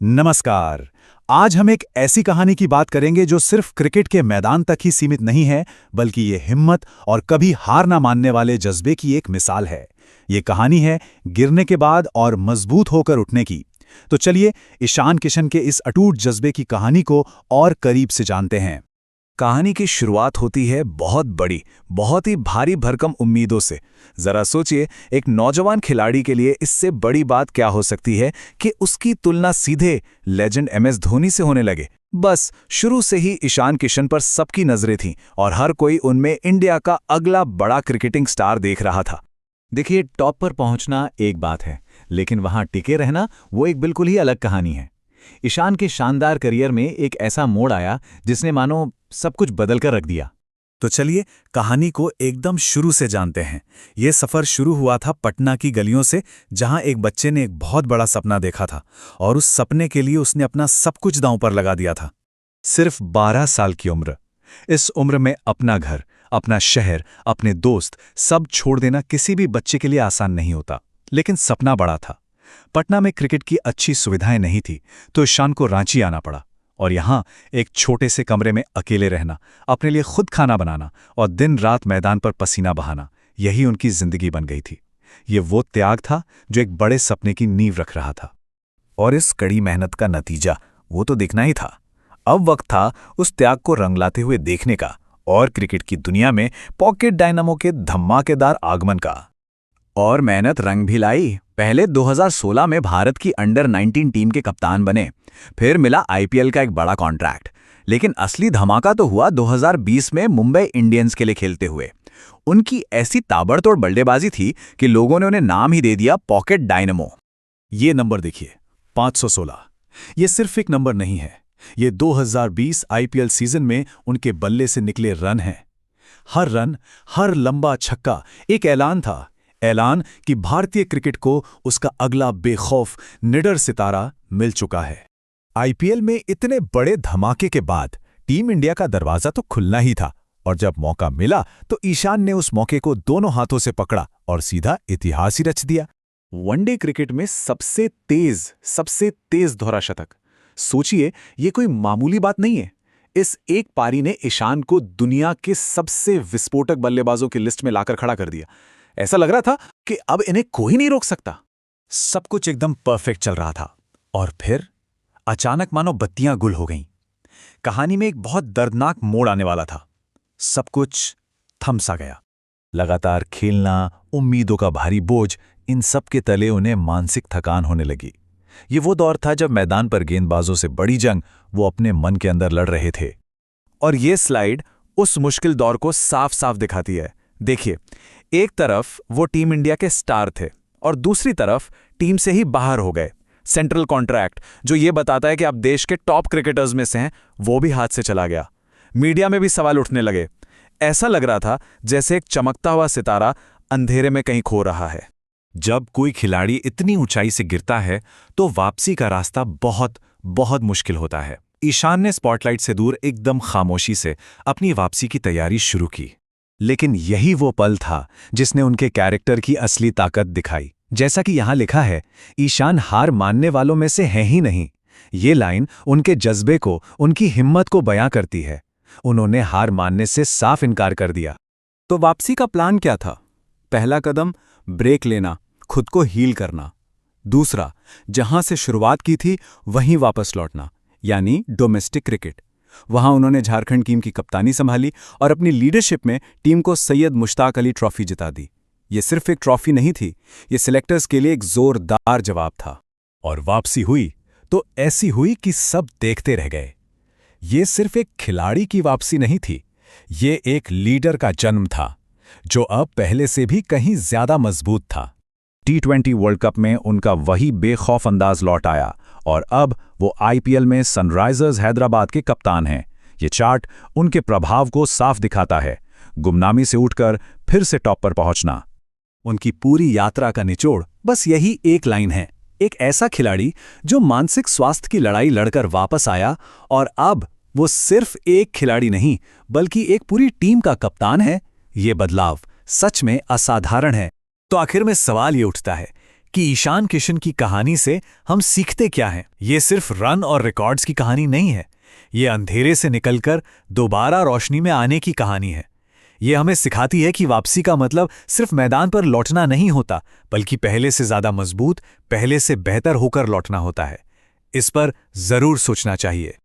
नमस्कार। आज हम एक ऐसी कहानी की बात करेंगे जो सिर्फ क्रिकेट के मैदान तक ही सीमित नहीं है, बल्कि ये हिम्मत और कभी हार ना मानने वाले जज्बे की एक मिसाल है। ये कहानी है गिरने के बाद और मजबूत होकर उठने की। तो चलिए ईशान किशन के इस अटूट जज्बे की कहानी को और करीब से जानते हैं। कहानी की शुरुआत होती है बहुत बड़ी, बहुत ही भारी भरकम उम्मीदों से। जरा सोचिए, एक नौजवान खिलाड़ी के लिए इससे बड़ी बात क्या हो सकती है कि उसकी तुलना सीधे लेजेंड एमएस धोनी से होने लगे। बस शुरू से ही ईशान किशन पर सबकी नजरें थीं और हर कोई उनमें इंडिया का अगला बड़ा क्रिकेटिंग स्टार देख रहा था। देखिए, टॉप पर पहुंचना एक बात है, लेकिन वहां टिके रहना वो एक बिल्कुल ही अलग कहानी है। ईशान के शानदार करियर में एक ऐसा मोड़ आया जिसने मानो सब कुछ बदल कर रख दिया। तो चलिए कहानी को एकदम शुरू से जानते हैं। ये सफर शुरू हुआ था पटना की गलियों से, जहां एक बच्चे ने एक बहुत बड़ा सपना देखा था और उस सपने के लिए उसने अपना सब कुछ दांव पर लगा दिया था। सिर्फ 12 साल की उम्र। इस उम्र में अपना घर, अपना शहर, अपने दोस्त सब छोड़ देना किसी भी बच्चे के लिए आसान नहीं होता, लेकिन सपना बड़ा था। पटना में क्रिकेट की अच्छी सुविधाएं नहीं थी, तो ईशान को रांची आना पड़ा और यहाँ एक छोटे से कमरे में अकेले रहना, अपने लिए खुद खाना बनाना और दिन रात मैदान पर पसीना बहाना, यही उनकी जिंदगी बन गई थी। ये वो त्याग था जो एक बड़े सपने की नींव रख रहा था। और इस कड़ी मेहनत का नतीजा वो तो दिखना ही था। अब वक्त था उस त्याग को रंग लाते हुए देखने का और क्रिकेट की दुनिया में पॉकेट डायनामो के धमाकेदार आगमन का। और मेहनत रंग भी लाई। पहले 2016 में भारत की अंडर 19 टीम के कप्तान बने, फिर मिला आईपीएल का एक बड़ा कॉन्ट्रैक्ट। लेकिन असली धमाका तो हुआ 2020 में मुंबई इंडियंस के लिए खेलते हुए। उनकी ऐसी ताबड़तोड़ बल्लेबाजी थी कि लोगों ने उन्हें नाम ही दे दिया पॉकेट डायनामो। ये नंबर देखिए, 516। ये सिर्फ एक नंबर नहीं है, ये 2020 आईपीएल सीजन में उनके बल्ले से निकले रन हैं। हर रन, हर लंबा छक्का एक ऐलान था। ऐलान कि भारतीय क्रिकेट को उसका अगला बेखौफ निडर सितारा मिल चुका है। आईपीएल में इतने बड़े धमाके के बाद टीम इंडिया का दरवाजा तो खुलना ही था, और जब मौका मिला तो ईशान ने उस मौके को दोनों हाथों से पकड़ा और सीधा इतिहास ही रच दिया। वनडे क्रिकेट में सबसे तेज दोहरा शतक। सोचिए, ये कोई मामूली बात नहीं है। इस एक पारी ने ईशान को दुनिया के सबसे विस्फोटक बल्लेबाजों की लिस्ट में लाकर खड़ा कर दिया। ऐसा लग रहा था कि अब इन्हें कोई नहीं रोक सकता। सब कुछ एकदम परफेक्ट चल रहा था, और फिर अचानक मानो बत्तियां गुल हो गईं। कहानी में एक बहुत दर्दनाक मोड़ आने वाला था। सब कुछ थम सा गया। लगातार खेलना, उम्मीदों का भारी बोझ, इन सब के तले उन्हें मानसिक थकान होने लगी। ये वो दौर था जब मैदान पर गेंदबाजों से बड़ी जंग वो अपने मन के अंदर लड़ रहे थे। और ये स्लाइड उस मुश्किल दौर को साफ साफ दिखाती है। देखिए, एक तरफ वो टीम इंडिया के स्टार थे और दूसरी तरफ टीम से ही बाहर हो गए। सेंट्रल कॉन्ट्रैक्ट जो ये बताता है कि आप देश के टॉप क्रिकेटर्स में से हैं, वो भी हाथ से चला गया। मीडिया में भी सवाल उठने लगे। ऐसा लग रहा था जैसे एक चमकता हुआ सितारा अंधेरे में कहीं खो रहा है। जब कोई खिलाड़ी इतनी ऊंचाई से गिरता है तो वापसी का रास्ता बहुत बहुत मुश्किल होता है। ईशान ने स्पॉटलाइट से दूर एकदम खामोशी से अपनी वापसी की तैयारी शुरू की। लेकिन यही वो पल था जिसने उनके कैरेक्टर की असली ताकत दिखाई। जैसा कि यहां लिखा है, ईशान हार मानने वालों में से है ही नहीं। ये लाइन उनके जज्बे को, उनकी हिम्मत को बयां करती है। उन्होंने हार मानने से साफ इनकार कर दिया। तो वापसी का प्लान क्या था? पहला कदम ब्रेक लेना, खुद को हील करना। दूसरा, जहां से शुरुआत की थी वहीं वापस लौटना, यानी डोमेस्टिक क्रिकेट। वहां उन्होंने झारखंड टीम की कप्तानी संभाली और अपनी लीडरशिप में टीम को सैयद मुश्ताक अली ट्रॉफी जिता दी। ये सिर्फ एक ट्रॉफी नहीं थी, ये सिलेक्टर्स के लिए एक जोरदार जवाब था। और वापसी हुई तो ऐसी हुई कि सब देखते रह गए। ये सिर्फ एक खिलाड़ी की वापसी नहीं थी, ये एक लीडर का जन्म था, जो अब पहले से भी कहीं ज्यादा मजबूत था। T20 वर्ल्ड कप में उनका वही बेखौफ अंदाज लौट आया और अब वो आईपीएल में सनराइजर्स हैदराबाद के कप्तान हैं। ये चार्ट उनके प्रभाव को साफ दिखाता है। गुमनामी से उठकर फिर से टॉप पर पहुंचना। उनकी पूरी यात्रा का निचोड़ बस यही एक लाइन है। एक ऐसा खिलाड़ी जो मानसिक स्वास्थ्य की लड़ाई लड़कर वापस आया और अब वो सिर्फ एक खिलाड़ी नहीं बल्कि एक पूरी टीम का कप्तान है। ये बदलाव सच में असाधारण है। तो आखिर में सवाल ये उठता है, कि ईशान किशन की कहानी से हम सीखते क्या हैं। ये सिर्फ रन और रिकॉर्ड्स की कहानी नहीं है, ये अंधेरे से निकलकर दोबारा रोशनी में आने की कहानी है। ये हमें सिखाती है कि वापसी का मतलब सिर्फ मैदान पर लौटना नहीं होता, बल्कि पहले से ज्यादा मजबूत, पहले से बेहतर होकर लौटना होता है। इस पर जरूर सोचना चाहिए।